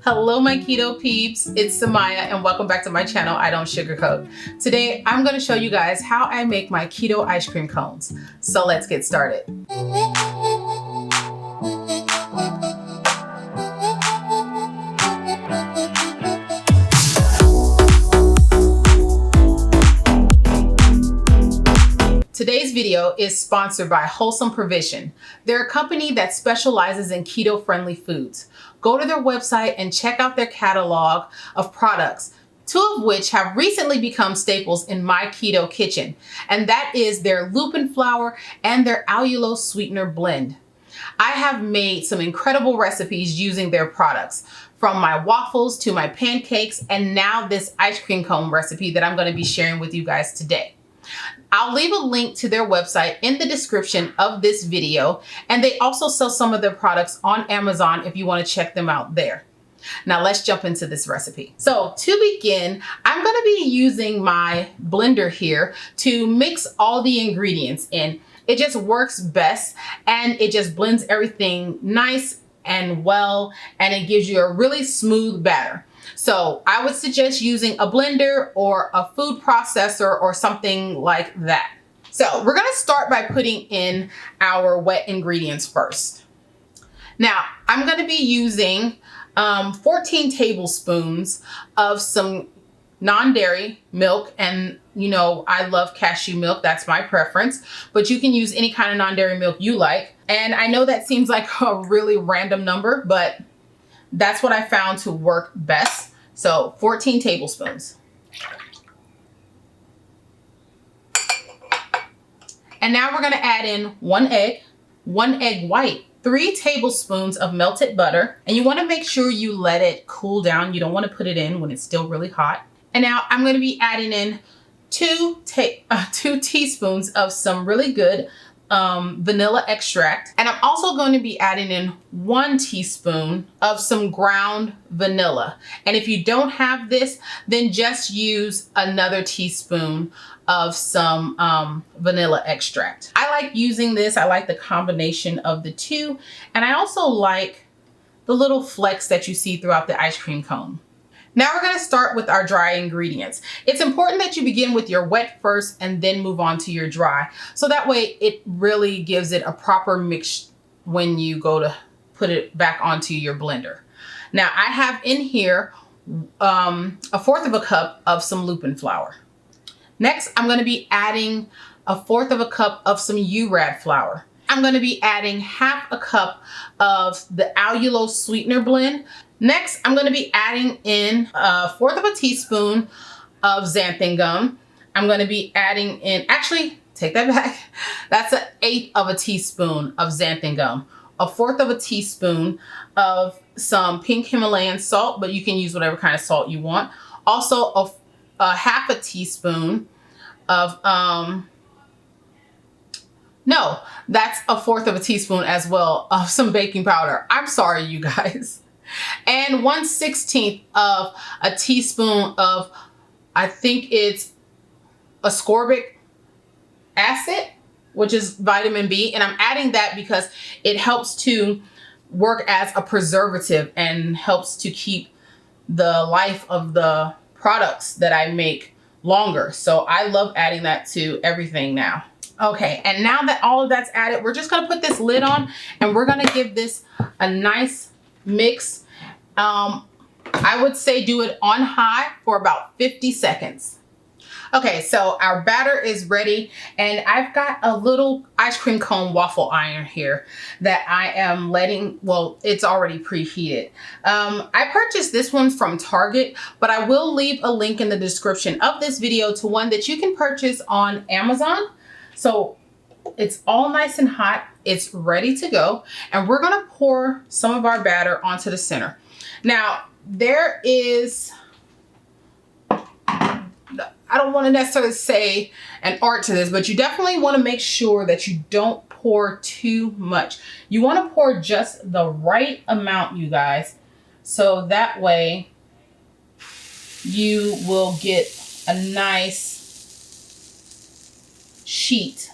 Hello my keto peeps, it's Samaya and welcome back to my channel, I Don't Sugarcoat. Today I'm going to show you guys how I make my keto ice cream cones. So let's get started. Today's video is sponsored by Wholesome Provision. They're a company that specializes in keto-friendly foods. Go to their website and check out their catalog of products, two of which have recently become staples in my keto kitchen, and that is their Lupin Flour and their Allulose Sweetener blend. I have made some incredible recipes using their products, from my waffles to my pancakes, and now this ice cream cone recipe that I'm going to be sharing with you guys today. I'll leave a link to their website in the description of this video, and they also sell some of their products on Amazon if you want to check them out there. Now let's jump into this recipe. So to begin, I'm going to be using my blender here to mix all the ingredients in. It just works best and it just blends everything nice and well, and it gives you a really smooth batter. So I would suggest using a blender or a food processor or something like that. So we're going to start by putting in our wet ingredients first. Now I'm going to be using 14 tablespoons of some non-dairy milk, and you know I love cashew milk, that's my preference, but you can use any kind of non-dairy milk you like. And I know that seems like a really random number, but that's what I found to work best. So 14 tablespoons. And now we're going to add in one egg white, 3 tablespoons of melted butter. And you want to make sure you let it cool down. You don't want to put it in when it's still really hot. And now I'm going to be adding in 2 teaspoons of some really good vanilla extract. And I'm also going to be adding in 1 teaspoon of some ground vanilla. And if you don't have this, then just use another teaspoon of some vanilla extract. I like using this. I like the combination of the two. And I also like the little flecks that you see throughout the ice cream cone. Now we're going to start with our dry ingredients. It's important that you begin with your wet first and then move on to your dry. So that way it really gives it a proper mix when you go to put it back onto your blender. Now I have in here 1/4 cup of some Lupin Flour. Next, I'm going to be adding 1/4 cup of some Urad Flour. I'm going to be adding 1/2 cup of the Allulose Sweetener blend. Next, I'm going to be adding in 1/4 teaspoon of Xanthan Gum. I'm going to be adding in, actually, take that back. That's 1/8 teaspoon of Xanthan Gum. 1/4 teaspoon of some pink Himalayan salt, but you can use whatever kind of salt you want. Also, a 1/2 teaspoon of, no, that's 1/4 teaspoon as well of some baking powder. I'm sorry, you guys. And 1/16 of a teaspoon of, I think it's Ascorbic Acid, which is vitamin B. And I'm adding that because it helps to work as a preservative and helps to keep the life of the products that I make longer. So I love adding that to everything now. Okay, and now that all of that's added, we're just going to put this lid on and we're going to give this a nice mix. I would say do it on high for about 50 seconds. Okay, so our batter is ready and I've got a little ice cream cone waffle iron here that I am letting, well, it's already preheated. I purchased this one from Target, but I will leave a link in the description of this video to one that you can purchase on Amazon. So it's all nice and hot. It's ready to go. And we're going to pour some of our batter onto the center. Now, there is, I don't want to necessarily say an art to this, but you definitely want to make sure that you don't pour too much. You want to pour just the right amount, you guys. So that way you will get a nice sheet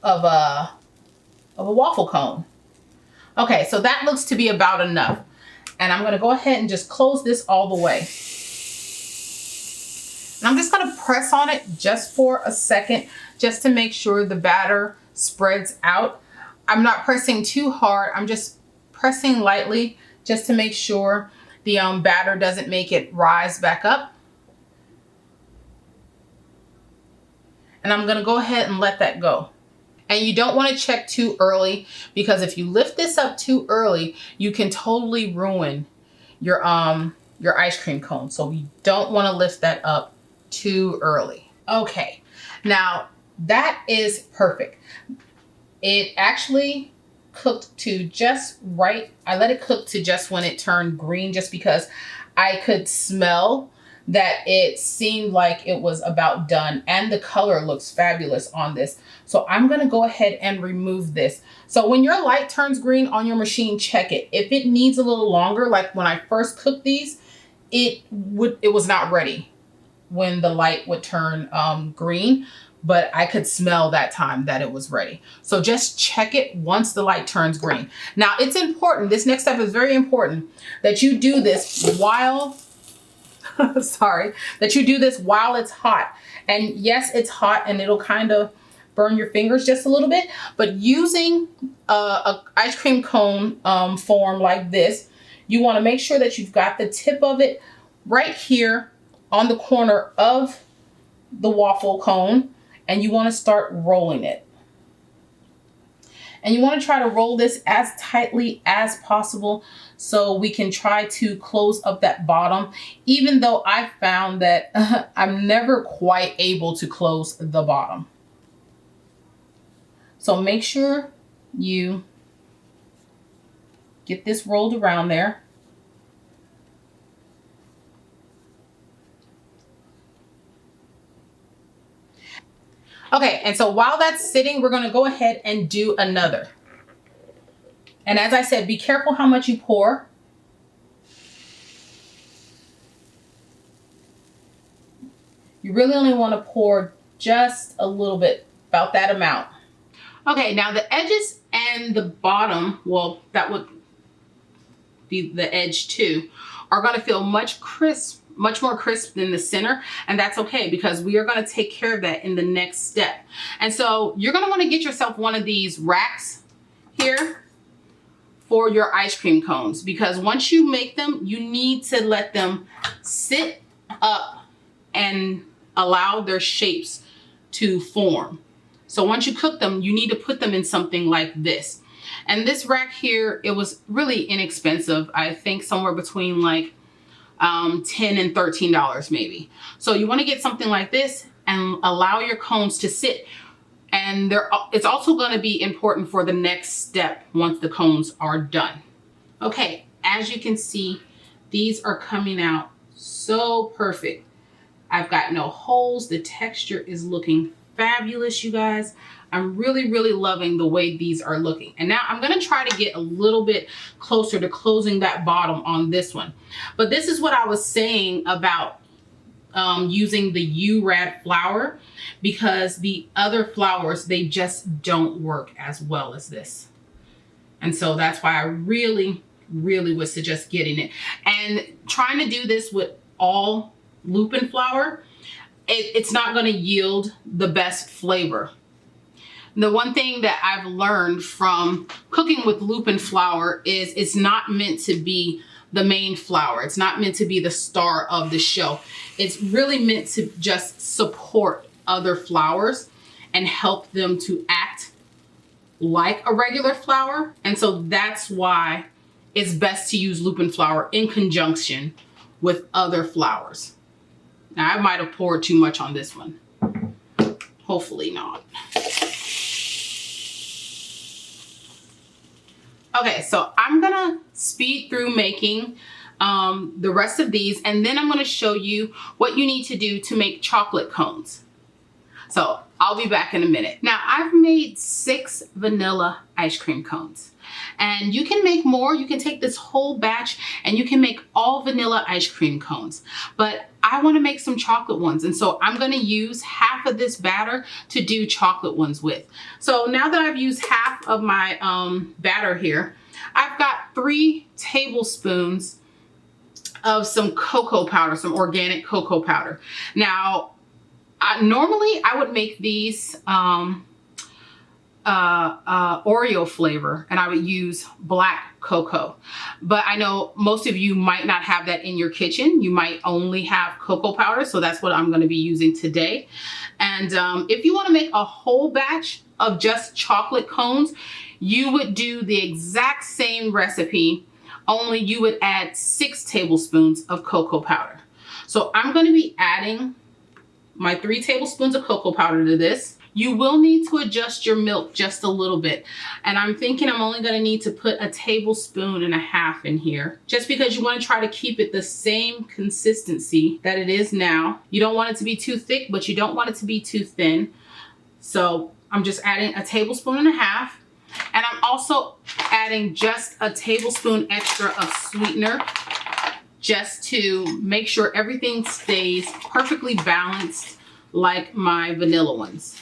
of a waffle cone. Okay, so that looks to be about enough. And I'm gonna go ahead and just close this all the way. And I'm just gonna press on it just for a second, just to make sure the batter spreads out. I'm not pressing too hard. I'm just pressing lightly just to make sure the batter doesn't make it rise back up. And I'm gonna go ahead and let that go. And you don't want to check too early, because if you lift this up too early, you can totally ruin your ice cream cone. So you don't want to lift that up too early. Okay, now that is perfect. It actually cooked to just right. I let it cook to just when it turned green, just because I could smell that it seemed like it was about done, and the color looks fabulous on this. So I'm gonna go ahead and remove this. So when your light turns green on your machine, check it. If it needs a little longer, like when I first cooked these, it was not ready when the light would turn green, but I could smell that time that it was ready. So just check it once the light turns green. Now it's important, this next step is very important, that you do this while that you do this while it's hot. And yes, it's hot and it'll kind of burn your fingers just a little bit, but using a ice cream cone form like this, you want to make sure that you've got the tip of it right here on the corner of the waffle cone, and you want to start rolling it. And you want to try to roll this as tightly as possible so we can try to close up that bottom, even though I found that I'm never quite able to close the bottom. So make sure you get this rolled around there. Okay, and so while that's sitting, we're gonna go ahead and do another. And as I said, be careful how much you pour. You really only wanna pour just a little bit, about that amount. Okay, now the edges and the bottom, well, that would be the edge too, are gonna feel much more crisp than the center, and that's okay, because we are going to take care of that in the next step. And so you're going to want to get yourself one of these racks here for your ice cream cones, because once you make them, you need to let them sit up and allow their shapes to form. So once you cook them, you need to put them in something like this. And this rack here, it was really inexpensive. I think somewhere between like $10 and $13 maybe. So you want to get something like this and allow your cones to sit. And it's also going to be important for the next step once the cones are done. Okay, as you can see, these are coming out so perfect. I've got no holes. The texture is looking fabulous, you guys. I'm really, really loving the way these are looking. And now I'm going to try to get a little bit closer to closing that bottom on this one. But this is what I was saying about using the Urad flour, because the other flours, they just don't work as well as this. And so that's why I really, really would suggest getting it. And trying to do this with all Lupin flour, it's not going to yield the best flavor. The one thing that I've learned from cooking with Lupin flour is it's not meant to be the main flour. It's not meant to be the star of the show. It's really meant to just support other flours and help them to act like a regular flour. And so that's why it's best to use Lupin flour in conjunction with other flours. Now, I might have poured too much on this one. Hopefully not. Okay, so I'm gonna speed through making the rest of these, and then I'm gonna show you what you need to do to make chocolate cones. So I'll be back in a minute. Now, I've made 6 vanilla ice cream cones, and you can make more. You can take this whole batch and you can make all vanilla ice cream cones, but I want to make some chocolate ones, and so I'm going to use half of this batter to do chocolate ones with. So now that I've used half of my batter here, I've got 3 tablespoons of some cocoa powder, some organic cocoa powder. Now, normally I would make these Oreo flavor, and I would use black cocoa. But I know most of you might not have that in your kitchen. You might only have cocoa powder, so that's what I'm going to be using today. And if you want to make a whole batch of just chocolate cones, you would do the exact same recipe, only you would add 6 tablespoons of cocoa powder. So I'm going to be adding my 3 tablespoons of cocoa powder to this. You will need to adjust your milk just a little bit. And I'm thinking I'm only gonna need to put 1.5 tablespoons in here, just because you wanna try to keep it the same consistency that it is now. You don't want it to be too thick, but you don't want it to be too thin. So I'm just adding 1.5 tablespoons. And I'm also adding just 1 tablespoon extra of sweetener, just to make sure everything stays perfectly balanced like my vanilla ones.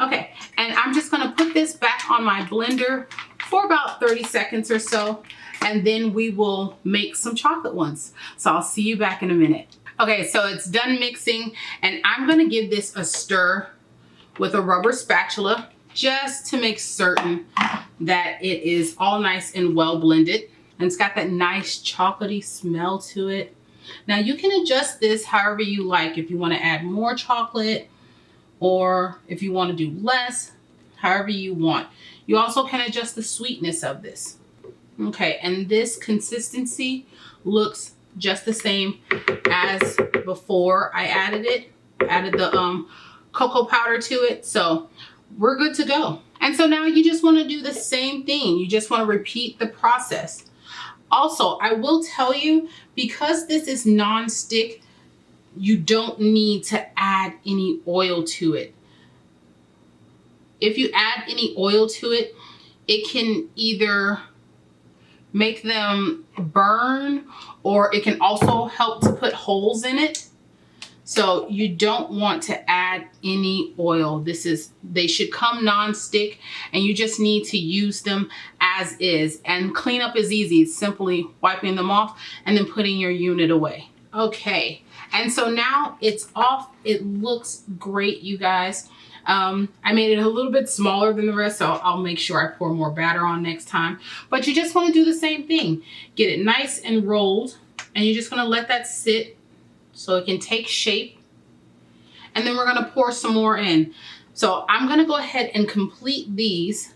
Okay, and I'm just gonna put this back on my blender for about 30 seconds or so, and then we will make some chocolate ones. So I'll see you back in a minute. Okay, so it's done mixing, and I'm gonna give this a stir with a rubber spatula just to make certain that it is all nice and well blended. And it's got that nice chocolatey smell to it. Now you can adjust this however you like. If you wanna add more chocolate, or if you want to do less, however you want. You also can adjust the sweetness of this. Okay, and this consistency looks just the same as before I added the cocoa powder to it. So we're good to go. And so now you just want to do the same thing. You just want to repeat the process. Also, I will tell you, because this is non-stick, you don't need to add any oil to it. If you add any oil to it, it can either make them burn, or it can also help to put holes in it. So you don't want to add any oil. They should come non-stick, and you just need to use them as is. And cleanup is easy. It's simply wiping them off and then putting your unit away. Okay, and so now it's off. It looks great, you guys. I made it a little bit smaller than the rest, so I'll make sure I pour more batter on next time. But you just want to do the same thing. Get it nice and rolled, and you're just going to let that sit so it can take shape. And then we're going to pour some more in. So I'm going to go ahead and complete these,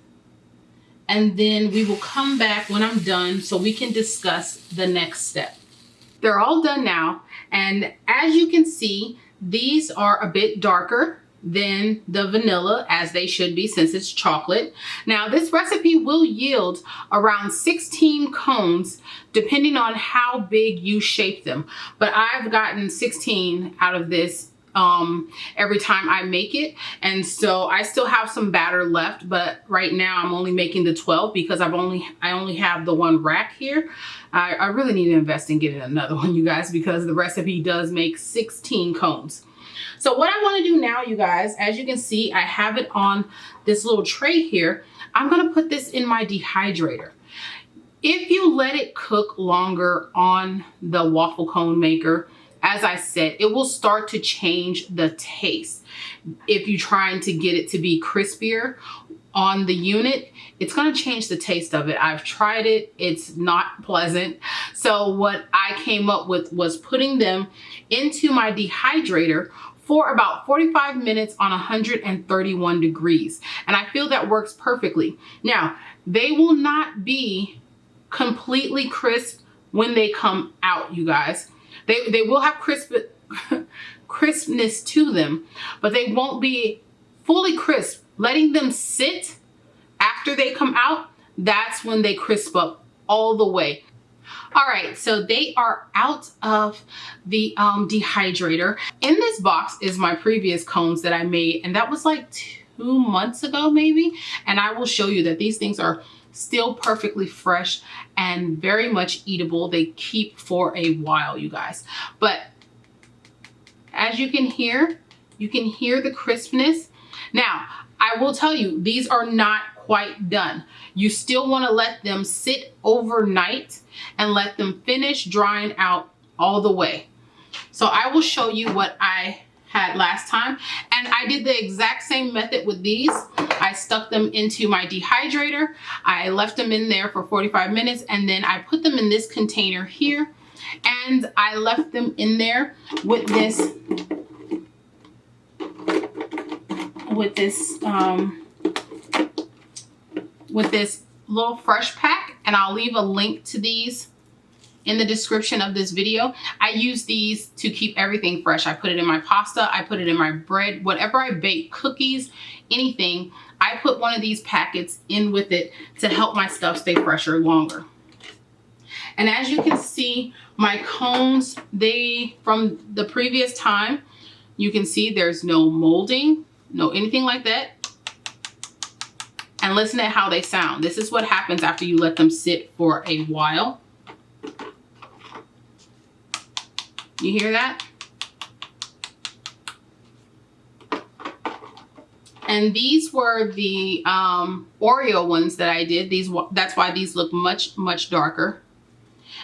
and then we will come back when I'm done so we can discuss the next step. They're all done now, and as you can see, these are a bit darker than the vanilla, as they should be since it's chocolate. Now this recipe will yield around 16 cones depending on how big you shape them, but I've gotten 16 out of this every time I make it, and so I still have some batter left, but right now I'm only making the 12 because I only have the one rack here. I really need to invest in getting another one, you guys, because the recipe does make 16 cones. So what I want to do now, you guys, as you can see, I have it on this little tray here. I'm going to put this in my dehydrator. If you let it cook longer on the waffle cone maker, as I said, it will start to change the taste. If you're trying to get it to be crispier on the unit, it's going to change the taste of it. I've tried it. It's not pleasant. So what I came up with was putting them into my dehydrator for about 45 minutes on 131 degrees. And I feel that works perfectly. Now, they will not be completely crisp when they come out, you guys. They will have crispness to them, but they won't be fully crisp. Letting them sit after they come out, that's when they crisp up all the way. All right, so they are out of the dehydrator. In this box is my previous cones that I made, and that was like 2 months ago maybe. And I will show you that these things are still perfectly fresh and very much eatable. They keep for a while, you guys. But as you can hear the crispness. Now, I will tell you, these are not quite done. You still want to let them sit overnight and let them finish drying out all the way. So I will show you what I had last time, and I did the exact same method with these. I stuck them into my dehydrator. I left them in there for 45 minutes, and then I put them in this container here, and I left them in there with this little fresh pack, and I'll leave a link to these in the description of this video. I use these to keep everything fresh. I put it in my pasta, I put it in my bread, whatever I bake, cookies, anything, I put one of these packets in with it to help my stuff stay fresher longer. And as you can see, my cones, from the previous time, you can see there's no molding, no anything like that. And listen to how they sound. This is what happens after you let them sit for a while. You hear that? And these were the Oreo ones that I did. That's why these look much, much darker.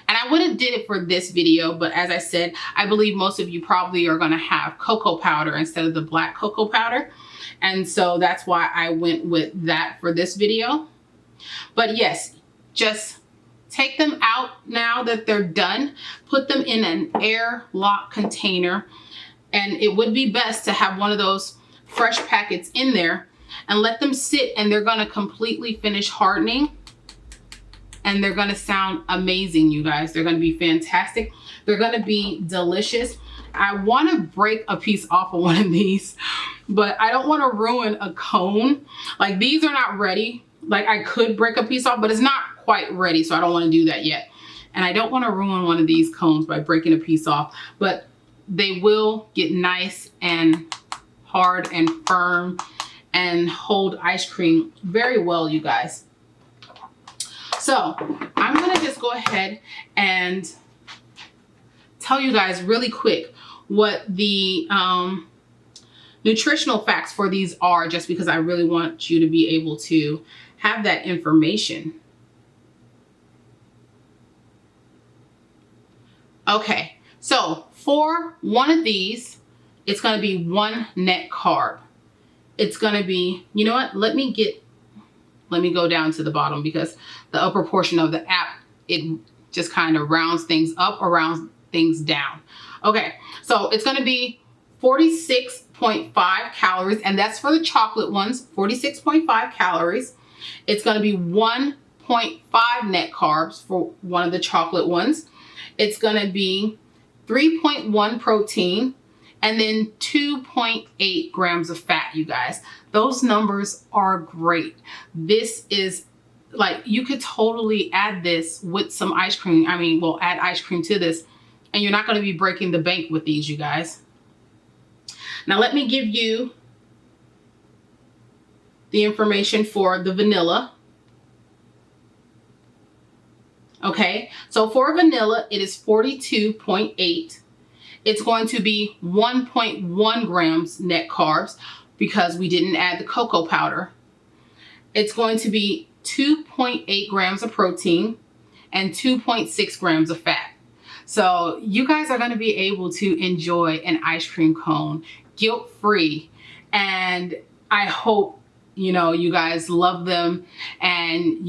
And I would have did it for this video, but as I said, I believe most of you probably are gonna have cocoa powder instead of the black cocoa powder. And so that's why I went with that for this video. But yes, just take them out now that they're done, put them in an airlock container, and it would be best to have one of those fresh packets in there and let them sit, and they're gonna completely finish hardening, and they're gonna sound amazing, you guys. They're gonna be fantastic. They're gonna be delicious. I wanna break a piece off of one of these, but I don't wanna ruin a cone. Like, these are not ready. Like, I could break a piece off, but it's not quite ready, so I don't want to do that yet. And I don't want to ruin one of these cones by breaking a piece off, but they will get nice and hard and firm and hold ice cream very well, you guys. So I'm gonna just go ahead and tell you guys really quick what the nutritional facts for these are, just because I really want you to be able to have that information. Okay, so for one of these, it's gonna be 1 net carb. It's gonna be, you know what, let me go down to the bottom, because the upper portion of the app, it just kind of rounds things up or rounds things down. Okay, so it's gonna be 46.5 calories, and that's for the chocolate ones, 46.5 calories. It's gonna be 1.5 net carbs for one of the chocolate ones. It's gonna be 3.1 protein, and then 2.8 grams of fat, you guys. Those numbers are great. This is, like, you could totally add this with some ice cream. I mean, well, add ice cream to this, and you're not gonna be breaking the bank with these, you guys. Now let me give you the information for the vanilla. Okay, so for vanilla, it is 42.8. It's going to be 1.1 grams net carbs because we didn't add the cocoa powder. It's going to be 2.8 grams of protein and 2.6 grams of fat. So you guys are going to be able to enjoy an ice cream cone guilt-free, and I hope you guys love them, and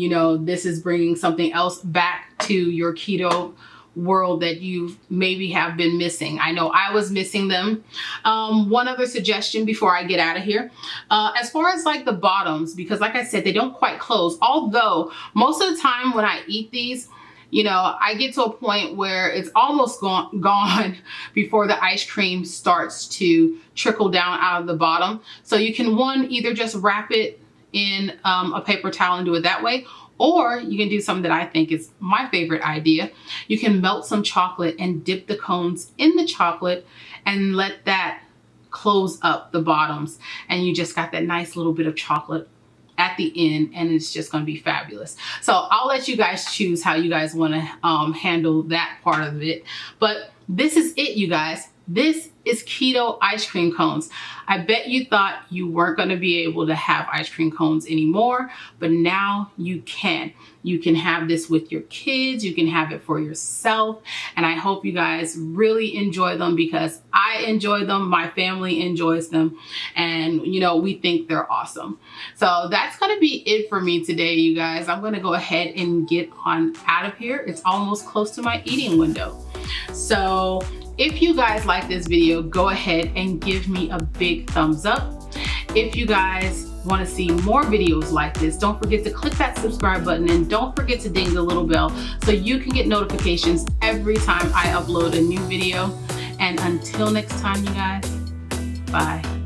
this is bringing something else back to your keto world that you maybe have been missing. I know I was missing them. One other suggestion before I get out of here, as far as like the bottoms, because like I said, they don't quite close, although most of the time when I eat these, I get to a point where it's almost gone before the ice cream starts to trickle down out of the bottom. So you can, either just wrap it in a paper towel and do it that way, or you can do something that I think is my favorite idea. You can melt some chocolate and dip the cones in the chocolate and let that close up the bottoms. And you just got that nice little bit of chocolate at the end, and it's just going to be fabulous. So I'll let you guys choose how you guys want to handle that part of it. But this is it, you guys. This is keto ice cream cones. I bet you thought you weren't going to be able to have ice cream cones anymore, but now you can. You can have this with your kids, you can have it for yourself, and I hope you guys really enjoy them because I enjoy them, my family enjoys them, and you know, we think they're awesome. So that's going to be it for me today, you guys. I'm going to go ahead and get on out of here. It's almost close to my eating window. So if you guys like this video, go ahead and give me a big thumbs up. If you guys want to see more videos like this, don't forget to click that subscribe button and don't forget to ding the little bell so you can get notifications every time I upload a new video. And until next time, you guys, bye.